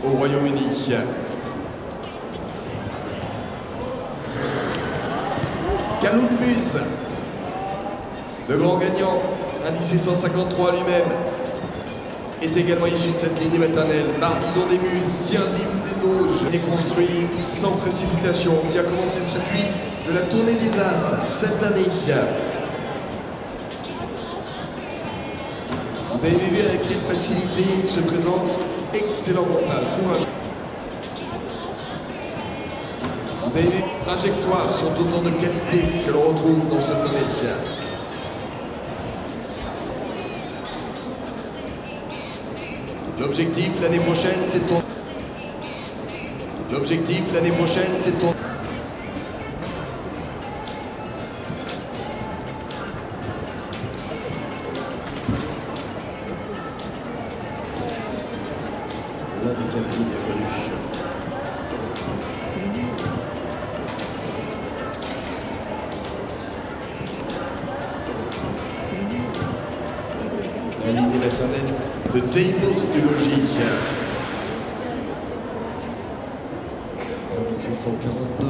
au Royaume-Uni. Kaloum Muse, le grand gagnant, indice 153 lui-même, est également issu de cette lignée maternelle. Barbizon des Muses, Sir Lim des Doges, est construit sans précipitation, qui a commencé le circuit de la tournée des As cette année. Vous avez vu avec quelle facilité il se présente, excellent mental, courageux. Vous avez vu, les trajectoires sont autant de qualités que l'on retrouve dans ce poney. L'objectif l'année prochaine, c'est ton... L'objectif l'année prochaine, c'est ton... L'un des cavaliers bien connus. La lignée maternelle de Deimos du Logis. Indice 142.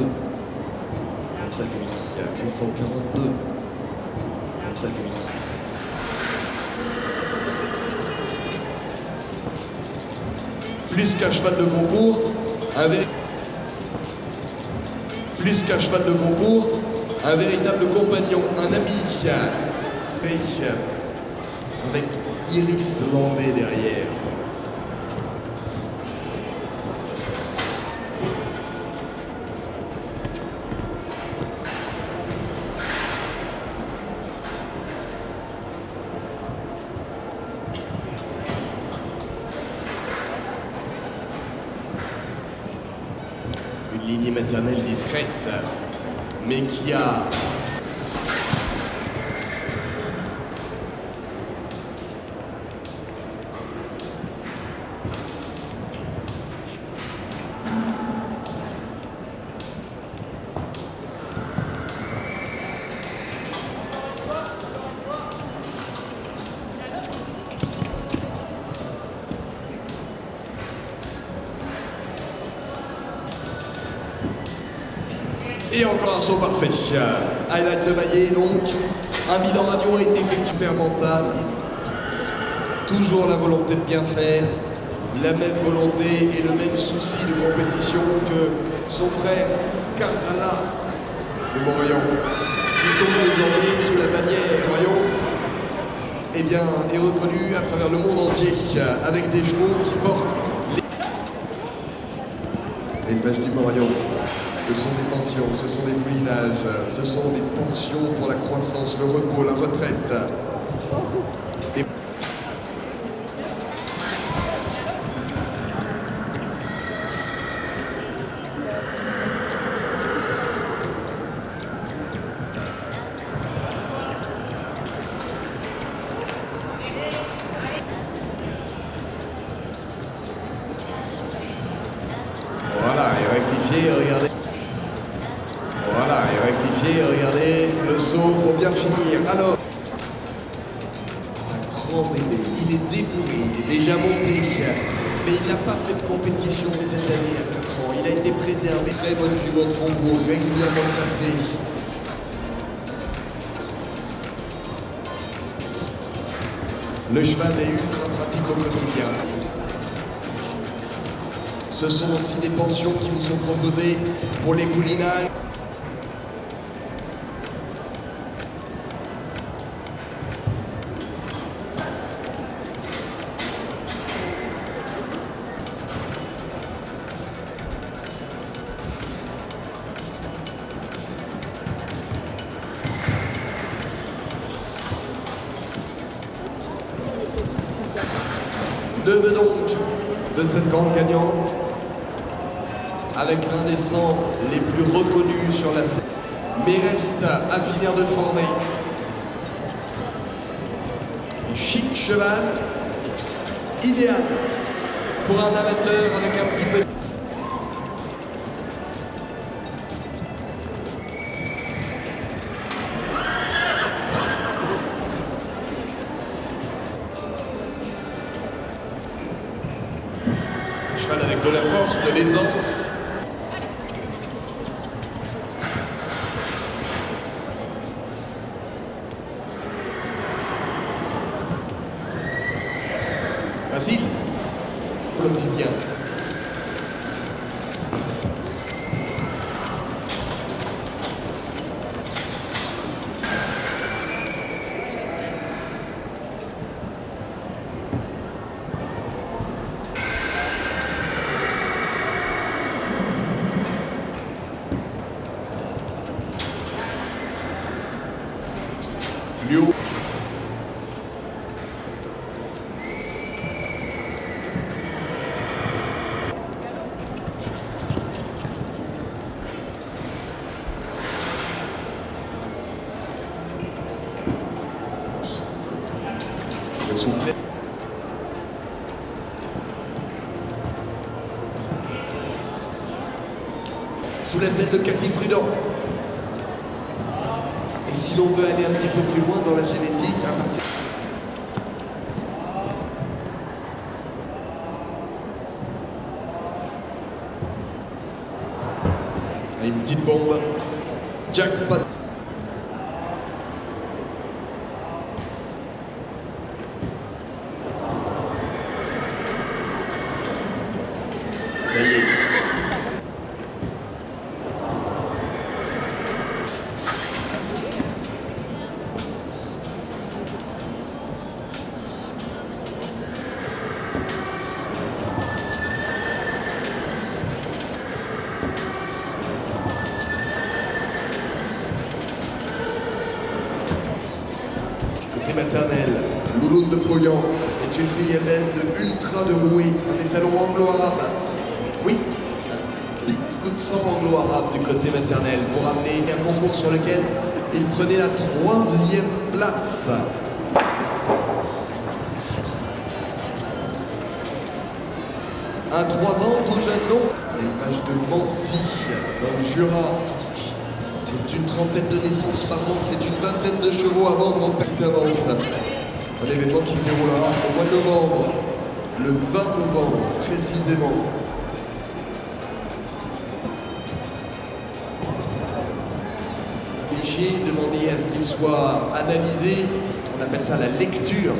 Quant à lui. C'est 142. Quant à lui. Plus qu'un cheval de concours, plus qu'un cheval de concours, un véritable compagnon, un ami. Avec Iris Landais derrière. Une lignée maternelle discrète, mais qui a... Et encore un saut parfait. Highlight de Maillet donc. Un bilan radio a été effectué mental. Toujours la volonté de bien faire. La même volonté et le même souci de compétition que son frère Carrala de Morillon. Qui tourne désormais sous la bannière Morillon. Eh bien, est reconnu à travers le monde entier avec des chevaux qui portent l'élevage du Morillon. Ce sont des pensions, ce sont des poulinages, ce sont des pensions pour la croissance, le repos, la retraite. Et... Voilà, et rectifié, regardez. Voilà, et rectifié, regardez le saut pour bien finir. Alors, un grand bébé, il est débourré, il est déjà monté, mais il n'a pas fait de compétition cette année à 4 ans. Il a été préservé, très bonne jument de concours, régulièrement classée. Le cheval est ultra pratique au quotidien. Ce sont aussi des pensions qui vous sont proposées pour les poulinages. Neveu donc de cette grande gagnante, avec l'un des 100 les plus reconnus sur la scène, mais reste à finir de former. Un chic cheval, idéal pour un amateur avec un petit peu... Cheval avec de la force, de l'aisance. Facile. Quotidien. Liu. Le soufflet. Sous la selle de Cathy Prudent. Et si l'on veut aller un petit peu plus loin dans la génétique, à partir... Une petite bombe. Jackpot. Ça y est. Côté maternel, Louloute de Poyan est une fille elle-même de ultra de Roué, un étalon anglo-arabe. Oui, un petit coup de sang anglo-arabe du côté maternel pour amener un concours sur lequel il prenait la 3e place. Un 3 ans tout jeune nom, l'élevage de Mancy dans le Jura. C'est une trentaine de naissances par an, c'est une vingtaine de chevaux à vendre en perte à vente. Un événement qui se déroulera au mois de novembre, le 20 novembre précisément. Fichier, demander à ce qu'il soit analysé, on appelle ça la lecture,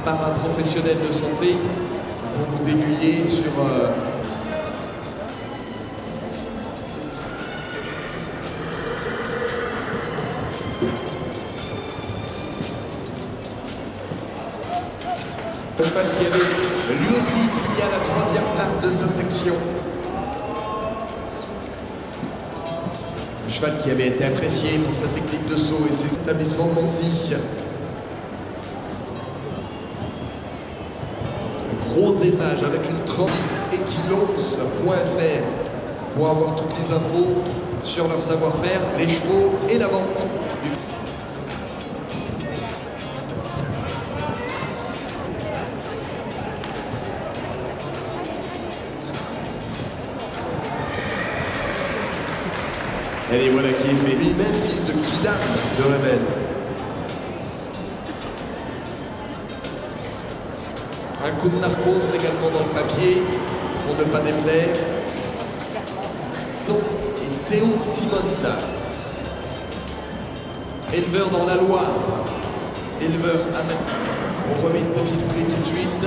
par un professionnel de santé pour vous aiguiller sur le cheval qui avait lui aussi fini à la 3e place de sa section. Le cheval qui avait été apprécié pour sa technique de saut et ses établissements de Mancy. Un gros élevage avec une tranche équilance.fr pour avoir toutes les infos sur leur savoir-faire, les chevaux et la vente. Allez, voilà qui est fait. Lui-même, fils de Kidam de Rebelle. Un coup de narcos également dans le papier, pour ne pas déplaire. Et Théo Simone, éleveur dans la Loire, éleveur amateur. On remet une petite foulée tout de suite.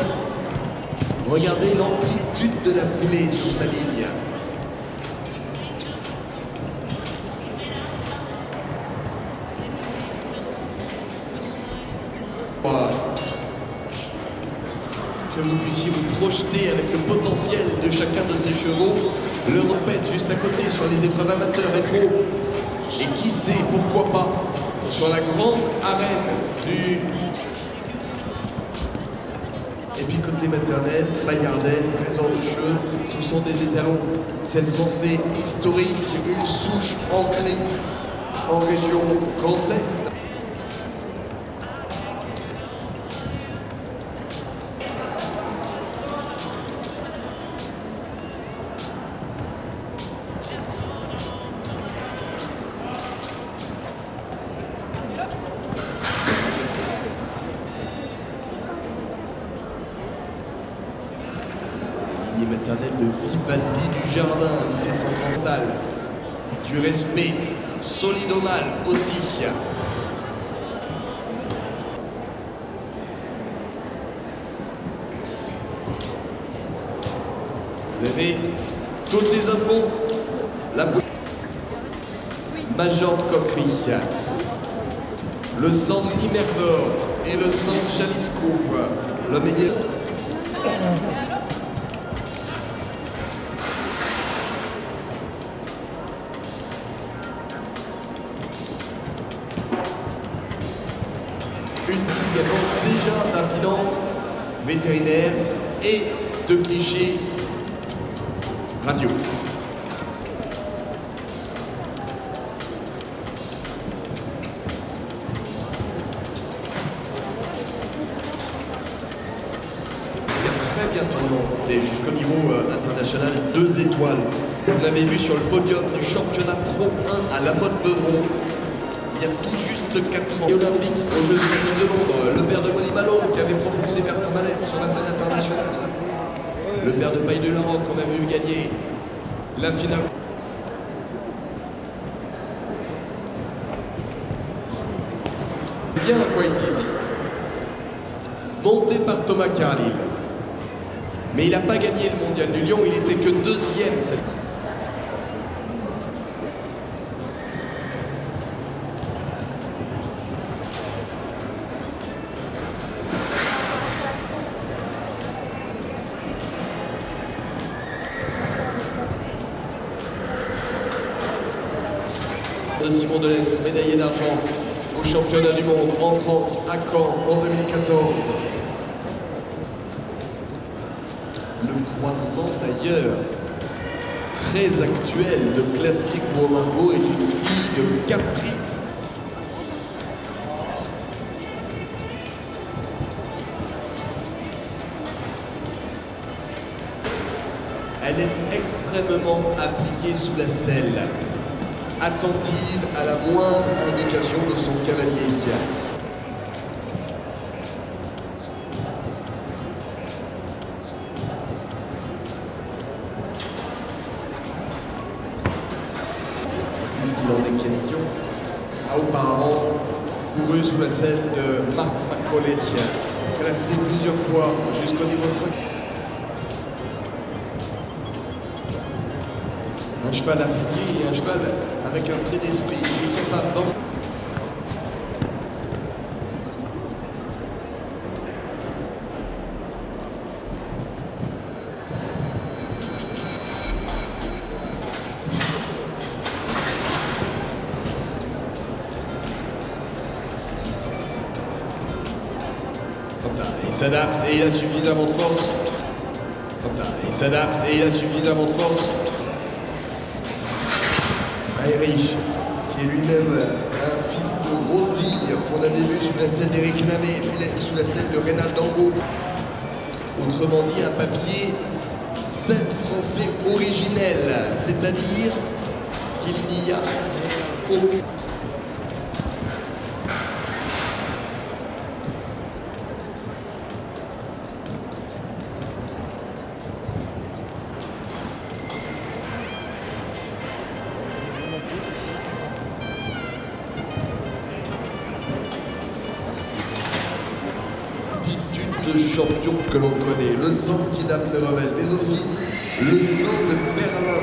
Regardez l'amplitude de la foulée sur sa ligne. Que vous puissiez vous projeter avec le potentiel de chacun de ces chevaux, le répète juste à côté sur les épreuves amateurs et pro, et qui sait, pourquoi pas, sur la grande arène du... Et puis côté maternel, Bayardel, Trésor de Cheux, ce sont des étalons, c'est le français historique, une souche ancrée en région Grand Est. l'éternel de Vivaldi du Jardin, lycée central. Du respect, Solidomal aussi. Vous avez toutes les infos. La Major de Coquerie, le centre Nimerdor et le centre Jalisco, le meilleur. Une team déjà d'un bilan vétérinaire et de clichés radio. Très bien tournant, jusqu'au niveau international, 2 étoiles. On avait vu sur le podium du championnat Pro 1 à la Motte Beuvron, il y a tout juste 4 ans. Et olympique aux Jeux de Londres, le père de Molly Malone qui avait propulsé Bertrand Mallet sur la scène internationale. Le père de Paille de Larocque qu'on avait vu gagner la finale. Bien à quoi Easy. Monté par Thomas Carlyle. Mais il n'a pas gagné le mondial du Lion, il était que 2e cette. De Simon Delestre, médaillé d'argent au championnat du monde en France, à Caen, en 2014. Le croisement d'ailleurs, très actuel, de classique Moamingo et d'une fille de Caprice. Elle est extrêmement appliquée sous la selle, attentive à la moindre indication de son cavalier. Puisqu'il en est question, a auparavant couru sous la selle de Marc Macaulay, classé plusieurs fois jusqu'au niveau 5. Un cheval appliqué et un cheval avec un trait d'esprit qui est capable d'en... Il s'adapte et il a suffisamment de force. Il s'adapte et il a suffisamment de force. Heinrich, qui est lui-même un fils de Rosille qu'on avait vu sous la selle d'Éric Navet, puis sous la selle de Reynald Dango. Autrement dit, un papier 7 français originel, c'est-à-dire qu'il n'y a aucun... de champions que l'on connaît, le sang de Kidam de Revel, mais aussi le sang de Berlin.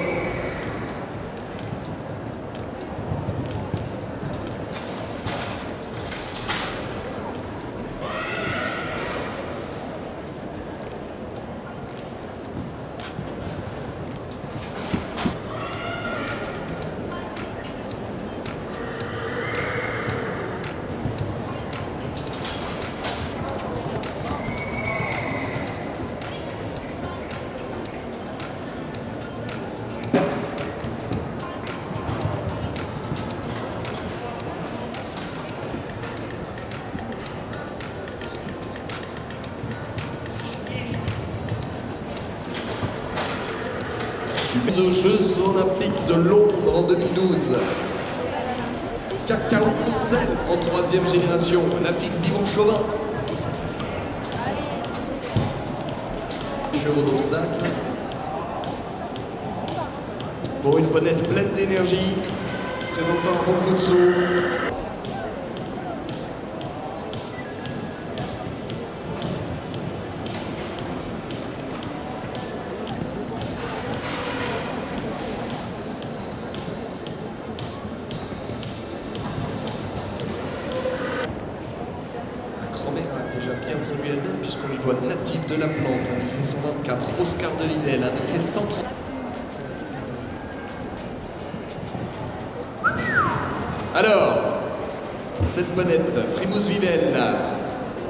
Aux Jeux Olympiques de Londres en 2012. Cacao Courcelles en 3e génération, la fixe d'Yvon Chauvin. Chevaux d'obstacle. pour une ponette pleine d'énergie, présentant un bon coup de saut. Déjà bien produit elle-même puisqu'on lui doit Natif de la Plante, indice 124, Oscar de Vinel, indice 130. Alors, cette bonnette, Frimousse Vivelle,